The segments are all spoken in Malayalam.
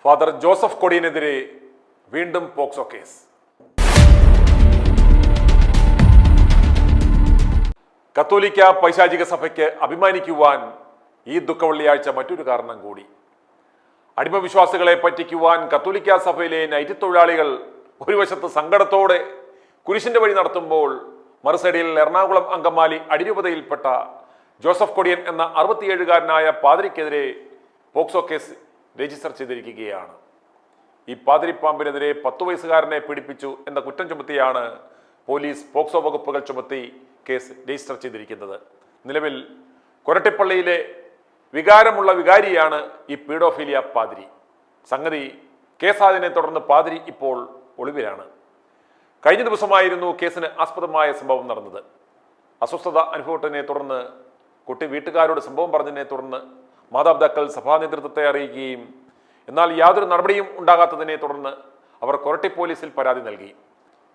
ഫാദർ ജോസഫ് കൊടിയനെതിരെ വീണ്ടും പോക്സോ കേസ്. കത്തോലിക്ക പൈശാചിക സഭയ്ക്ക് അഭിമാനിക്കുവാൻ ഈ ദുഃഖവെള്ളിയാഴ്ച മറ്റൊരു കാരണം കൂടി. അടിമവിശ്വാസികളെ പറ്റിക്കുവാൻ കത്തോലിക്ക സഭയിലെ നൈറ്റ് തൊഴിലാളികൾ ഒരു വശത്ത് സങ്കടത്തോടെ കുരിശിന്റെ വഴി നടത്തുമ്പോൾ മറുസൈഡിൽ എറണാകുളം അങ്കമാലി അടിരൂപതയിൽപ്പെട്ട ജോസഫ് കൊടിയൻ എന്ന 67-കാരനായ പാതിരിക്കെതിരെ പോക്സോ കേസ് രജിസ്റ്റർ ചെയ്തിരിക്കുകയാണ്. ഈ പാതിരിപ്പാമ്പിനെതിരെ 10 വയസ്സുകാരനെ പീഡിപ്പിച്ചു എന്ന കുറ്റം ചുമത്തിയാണ് പോലീസ് പോക്സോ വകുപ്പുകൾ ചുമത്തി കേസ് രജിസ്റ്റർ ചെയ്തിരിക്കുന്നത്. നിലവിൽ കൊരട്ടിപ്പള്ളിയിലെ വികാരമുള്ള വികാരിയാണ് ഈ പീഡോഫീലിയ പാതിരി. സംഗതി കേസായതിനെ തുടർന്ന് പാതിരി ഇപ്പോൾ ഒളിവിലാണ്. കഴിഞ്ഞ ദിവസമായിരുന്നു കേസിന് ആസ്പദമായ സംഭവം നടന്നത്. അസ്വസ്ഥത അനുഭവത്തിനെ തുടർന്ന് കുട്ടി വീട്ടുകാരോട് സംഭവം പറഞ്ഞതിനെ തുടർന്ന് മാതാപിതാക്കൾ സഭാ നേതൃത്വത്തെ അറിയിക്കുകയും എന്നാൽ യാതൊരു നടപടിയും ഉണ്ടാകാത്തതിനെ തുടർന്ന് അവർ കൊരട്ടി പോലീസിൽ പരാതി നൽകി.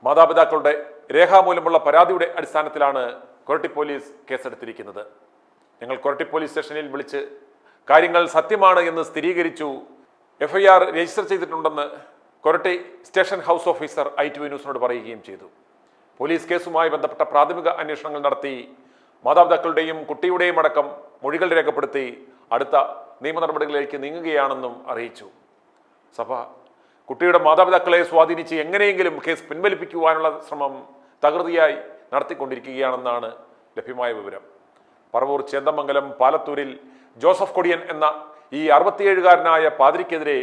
മാതാപിതാക്കളുടെ രേഖാമൂലമുള്ള പരാതിയുടെ അടിസ്ഥാനത്തിലാണ് കൊരട്ടി പോലീസ് കേസെടുത്തിരിക്കുന്നത്. ഞങ്ങൾ കൊരട്ടി പോലീസ് സ്റ്റേഷനിൽ വിളിച്ച് കാര്യങ്ങൾ സത്യമാണ് എന്ന് സ്ഥിരീകരിച്ചു. FIR രജിസ്റ്റർ ചെയ്തിട്ടുണ്ടെന്ന് Koratty station house officer ITV ന്യൂസിനോട് പറയുകയും ചെയ്തു. പോലീസ് കേസുമായി ബന്ധപ്പെട്ട പ്രാഥമിക അന്വേഷണങ്ങൾ നടത്തി മാതാപിതാക്കളുടെയും കുട്ടിയുടെയും അടക്കം മൊഴികൾ രേഖപ്പെടുത്തി അടുത്ത നിയമ നടപടികളിലേക്ക് നീങ്ങുകയാണെന്നും അറിയിച്ചു. സഭ കുട്ടിയുടെ മാതാപിതാക്കളെ സ്വാധീനിച്ച് എങ്ങനെയെങ്കിലും കേസ് പിൻവലിപ്പിക്കുവാനുള്ള ശ്രമം തകൃതിയായി നടത്തിക്കൊണ്ടിരിക്കുകയാണെന്നാണ് ലഭ്യമായ വിവരം. പറവൂർ ചേന്ദമംഗലം പാലത്തൂരിൽ ജോസഫ് കൊടിയൻ എന്ന ഈ 67-കാരനായ പാതിരിക്കെതിരെ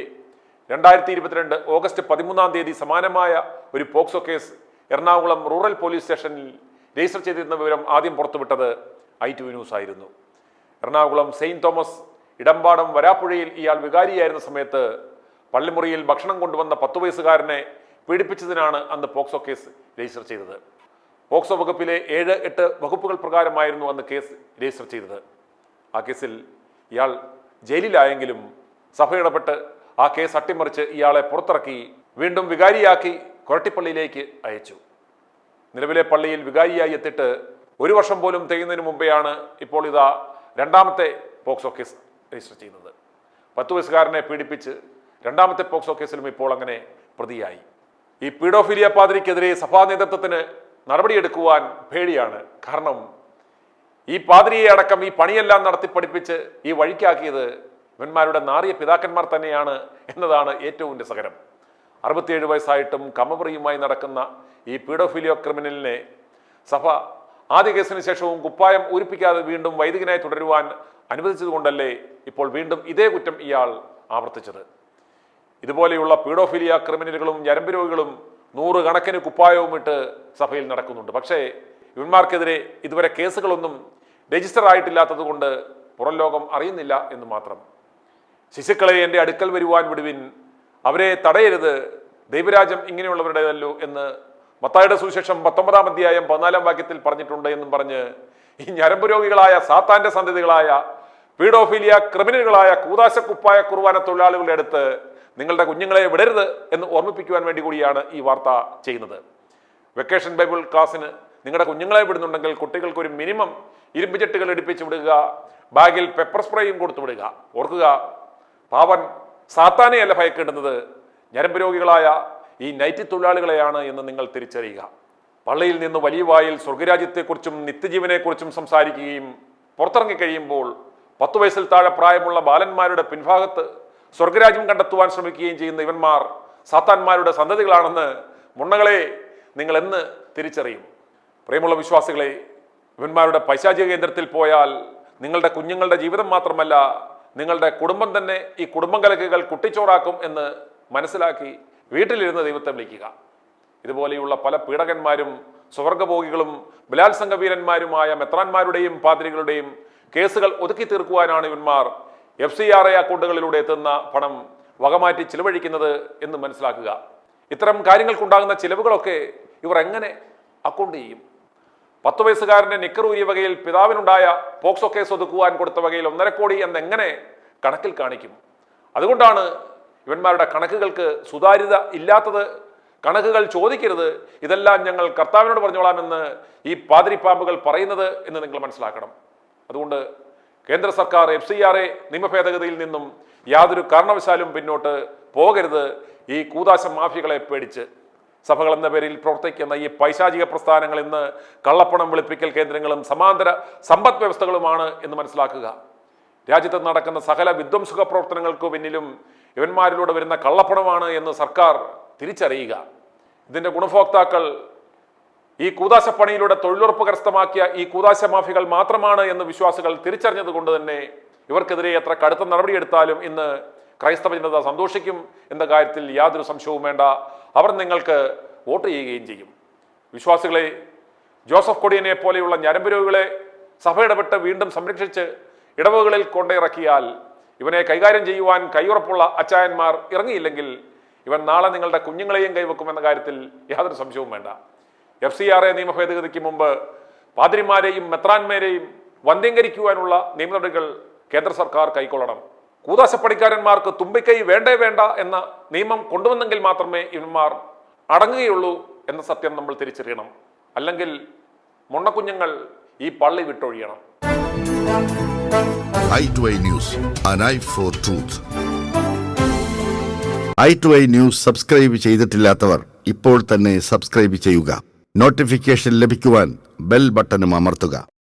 2022 ഓഗസ്റ്റ് 13 സമാനമായ ഒരു POCSO case Ernakulam rural police സ്റ്റേഷനിൽ രജിസ്റ്റർ ചെയ്തിരുന്ന വിവരം ആദ്യം പുറത്തുവിട്ടത് ITV ന്യൂസ് ആയിരുന്നു. എറണാകുളം സെയിന്റ് തോമസ് ഇടമ്പാടം വരാപ്പുഴയിൽ ഇയാൾ വികാരിയായിരുന്ന സമയത്ത് പള്ളിമുറിയിൽ ഭക്ഷണം കൊണ്ടുവന്ന 10 വയസ്സുകാരനെ പീഡിപ്പിച്ചതിനാണ് അന്ന് പോക്സോ കേസ് രജിസ്റ്റർ ചെയ്തത്. പോക്സോ വകുപ്പിലെ 7-8 വകുപ്പുകൾ പ്രകാരമായിരുന്നു അന്ന് കേസ് രജിസ്റ്റർ ചെയ്തത്. ആ കേസിൽ ഇയാൾ ജയിലിലായെങ്കിലും സഭ ഇടപെട്ട് ആ കേസ് അട്ടിമറിച്ച് ഇയാളെ പുറത്തിറക്കി വീണ്ടും വികാരിയാക്കി കൊരട്ടിപ്പള്ളിയിലേക്ക് അയച്ചു. നിലവിലെ പള്ളിയിൽ വികാരിയായി എത്തിയിട്ട് 1 വർഷം പോലും തികയുന്നതിന് മുമ്പെയാണ് ഇപ്പോൾ ഇതാ രണ്ടാമത്തെ പോക്സോ കേസ് രജിസ്റ്റർ ചെയ്യുന്നത്. 10 വയസ്സുകാരനെ പീഡിപ്പിച്ച് രണ്ടാമത്തെ പോക്സോ കേസിലും ഇപ്പോൾ അങ്ങനെ പ്രതിയായി. ഈ പീഡോഫീലിയ പാതിരിക്കെതിരെ സഭാ നേതൃത്വത്തിന് നടപടിയെടുക്കുവാൻ പേടിയാണ്. കാരണം ഈ പാതിരിയെ അടക്കം ഈ പണിയെല്ലാം നടത്തി പഠിപ്പിച്ച് ഈ വഴിക്കാക്കിയത് ഇവന്മാരുടെ നാറിയ പിതാക്കന്മാർ തന്നെയാണ് എന്നതാണ് ഏറ്റവും രസകരം. 67 വയസ്സായിട്ടും കമപറിയുമായി നടക്കുന്ന ഈ പീഡോഫീലിയ ക്രിമിനലിനെ സഭ ആദ്യ കേസിന് ശേഷവും കുപ്പായം ഊരിപ്പിക്കാതെ വീണ്ടും വൈദികനായി തുടരുവാൻ അനുവദിച്ചതുകൊണ്ടല്ലേ ഇപ്പോൾ വീണ്ടും ഇതേ കുറ്റം ഇയാൾ ആവർത്തിച്ചത്. ഇതുപോലെയുള്ള പീഡോഫീലിയ ക്രിമിനലുകളും ഞരമ്പ് രോഗികളും 100 കണക്കിന് കുപ്പായവും ഇട്ട് സഭയിൽ നടക്കുന്നുണ്ട്. പക്ഷേ ഇവന്മാർക്കെതിരെ ഇതുവരെ കേസുകളൊന്നും രജിസ്റ്റർ ആയിട്ടില്ലാത്തത് കൊണ്ട് പുറം ലോകം അറിയുന്നില്ല എന്ന് മാത്രം. ശിശുക്കളെ എൻ്റെ അടുക്കൽ വരുവാൻ വിടുവിൻ, അവരെ തടയരുത്, ദൈവരാജ്യം ഇങ്ങനെയുള്ളവരുടേതല്ലോ എന്ന് മത്തായിയുടെ സുവിശേഷം 19-ാം അധ്യായം 14-ാം വാക്യത്തിൽ പറഞ്ഞിട്ടുണ്ട് എന്നും പറഞ്ഞ് ഈ ഞരമ്പ് രോഗികളായ സാത്താന്റെ സന്തതികളായ പീഡോഫീലിയ ക്രിമിനലുകളായ കൂതാശ കുപ്പായ കുർബാന തൊഴിലാളികളുടെ അടുത്ത് നിങ്ങളുടെ കുഞ്ഞുങ്ങളെ വിടരുത് എന്ന് ഓർമ്മിപ്പിക്കുവാൻ വേണ്ടി കൂടിയാണ് ഈ വാർത്ത ചെയ്യുന്നത്. വെക്കേഷൻ ബൈബിൾ ക്ലാസ്സിന് നിങ്ങളുടെ കുഞ്ഞുങ്ങളെ വിടുന്നുണ്ടെങ്കിൽ കുട്ടികൾക്ക് ഒരു മിനിമം ഇരുമ്പ് ചെട്ടുകൾ ഇടിപ്പിച്ച് വിടുക, ബാഗിൽ പെപ്പർ സ്പ്രേയും കൊടുത്തു വിടുക. ഓർക്കുക, പാവൻ സാത്താനെയല്ല ഭയക്കേണ്ടുന്നത്, ഞരമ്പ് രോഗികളായ ഈ നൈറ്റ് തൊഴിലാളികളെയാണ് എന്ന് നിങ്ങൾ തിരിച്ചറിയുക. പള്ളിയിൽ നിന്ന് വലിയ വായിൽ സ്വർഗരാജ്യത്തെക്കുറിച്ചും നിത്യജീവനെക്കുറിച്ചും സംസാരിക്കുകയും പുറത്തിറങ്ങിക്കഴിയുമ്പോൾ 10 വയസ്സിൽ താഴെ പ്രായമുള്ള ബാലന്മാരുടെ പിൻഭാഗത്ത് സ്വർഗരാജ്യം കണ്ടെത്തുവാൻ ശ്രമിക്കുകയും ചെയ്യുന്ന ഇവന്മാർ സാത്താന്മാരുടെ സന്തതികളാണെന്ന് മുണ്ണകളെ നിങ്ങൾ എന്ന് തിരിച്ചറിയും. പ്രിയമുള്ള വിശ്വാസികളെ, ഇവന്മാരുടെ പൈശാചിക കേന്ദ്രത്തിൽ പോയാൽ നിങ്ങളുടെ കുഞ്ഞുങ്ങളുടെ ജീവിതം മാത്രമല്ല നിങ്ങളുടെ കുടുംബം തന്നെ ഈ കുടുംബം കലക്കുകൾ കുട്ടിച്ചോറാക്കും എന്ന് മനസ്സിലാക്കി വീട്ടിലിരുന്ന് ദൈവത്തെ വിളിക്കുക. ഇതുപോലെയുള്ള പല പീഡകന്മാരും സ്വർഗഭോഗികളും ബലാത്സംഗ വീരന്മാരുമായ മെത്രാന്മാരുടെയും പാതിരികളുടെയും കേസുകൾ ഒതുക്കി തീർക്കുവാനാണ് ഇവന്മാർ FCRA അക്കൗണ്ടുകളിലൂടെ എത്തുന്ന പണം വകമാറ്റി ചിലവഴിക്കുന്നത് എന്ന് മനസ്സിലാക്കുക. ഇത്തരം കാര്യങ്ങൾക്കുണ്ടാകുന്ന ചിലവുകളൊക്കെ ഇവർ എങ്ങനെ അക്കൗണ്ട് ചെയ്യും? 10 വയസ്സുകാരൻ്റെ നിക്കറൂരിയ വകയിൽ പിതാവിനുണ്ടായ പോക്സോ കേസ് ഒതുക്കുവാൻ കൊടുത്ത വകയിൽ 1.5 കോടി എന്നെങ്ങനെ കണക്കിൽ കാണിക്കും? അതുകൊണ്ടാണ് ഇവന്മാരുടെ കണക്കുകൾക്ക് സുതാര്യത ഇല്ലാത്തത്. കണക്കുകൾ ചോദിക്കരുത്, ഇതെല്ലാം ഞങ്ങൾ കർത്താവിനോട് പറഞ്ഞോളാമെന്ന് ഈ പാതിരിപ്പാമ്പുകൾ പറയുന്നത് എന്ന് നിങ്ങൾ മനസ്സിലാക്കണം. അതുകൊണ്ട് കേന്ദ്ര സർക്കാർ FCRA നിയമ ഭേദഗതിയിൽ നിന്നും യാതൊരു കാരണവശാലും പിന്നോട്ട് പോകരുത്. ഈ കൂദാശ മാഫിയകളെ പേടിച്ച് സഭകൾ എന്ന പേരിൽ പ്രവർത്തിക്കുന്ന ഈ പൈശാചിക പ്രസ്ഥാനങ്ങൾ ഇന്ന് കള്ളപ്പണം വെളുപ്പിക്കൽ കേന്ദ്രങ്ങളും സമാന്തര സമ്പദ് വ്യവസ്ഥകളുമാണ് എന്ന് മനസ്സിലാക്കുക. രാജ്യത്ത് നടക്കുന്ന സകല വിധ്വംസക പ്രവർത്തനങ്ങൾക്ക് പിന്നിലും ഇവന്മാരിലൂടെ വരുന്ന കള്ളപ്പണമാണ് എന്ന് സർക്കാർ തിരിച്ചറിയുക. ഇതിന്റെ ഗുണഭോക്താക്കൾ ഈ കൂദാശപ്പണിയിലൂടെ തൊഴിലുറപ്പ് കരസ്ഥമാക്കിയ ഈ കൂദാശ മാഫികൾ മാത്രമാണ് എന്ന് വിശ്വാസികൾ തിരിച്ചറിഞ്ഞത് കൊണ്ട് തന്നെ ഇവർക്കെതിരെ എത്ര കടുത്ത നടപടിയെടുത്താലും ഇന്ന് ക്രൈസ്തവ ജനത സന്തോഷിക്കും എന്ന കാര്യത്തിൽ യാതൊരു സംശയവും വേണ്ട. അവർ നിങ്ങൾക്ക് വോട്ട് ചെയ്യുകയും ചെയ്യും. വിശ്വാസികളെ, ജോസഫ് കൊടിയനെ പോലെയുള്ള ഞരമ്പ് രോഗികളെ സഭ ഇടപെട്ട് വീണ്ടും സംരക്ഷിച്ച് ഇടവകളിൽ കൊണ്ടിറക്കിയാൽ ഇവനെ കൈകാര്യം ചെയ്യുവാൻ കൈയുറപ്പുള്ള അച്ചായന്മാർ ഇറങ്ങിയില്ലെങ്കിൽ ഇവൻ നാളെ നിങ്ങളുടെ കുഞ്ഞുങ്ങളെയും കൈവെക്കുമെന്ന കാര്യത്തിൽ യാതൊരു സംശയവും വേണ്ട. FCRA നിയമ ഭേദഗതിക്ക് മുമ്പ് പാതിരിമാരെയും മെത്രാന്മാരെയും വന്ധ്യംകരിക്കുവാനുള്ള നിയമ നടപടികൾ കേന്ദ്ര സർക്കാർ കൈക്കൊള്ളണം. കൂദാശപ്പണിക്കാരന്മാർക്ക് തുമ്പിക്കൈ വേണ്ടേ വേണ്ട എന്ന നിയമം കൊണ്ടുവന്നെങ്കിൽ മാത്രമേ ഇവന്മാർ അടങ്ങുകയുള്ളൂ എന്ന സത്യം നമ്മൾ തിരിച്ചറിയണം. അല്ലെങ്കിൽ മുണ്ണക്കുഞ്ഞുങ്ങൾ ഈ പള്ളി വിട്ടൊഴിയണം. i2i News, an eye for truth. i2i News subscribe ചെയ്തിട്ടില്ലാത്തവർ ഇപ്പോൾ തന്നെ സബ്സ്ക്രൈബ് ചെയ്യുക. നോട്ടിഫിക്കേഷൻ ലഭിക്കുവാൻ ബെൽ ബട്ടണും അമർത്തുക.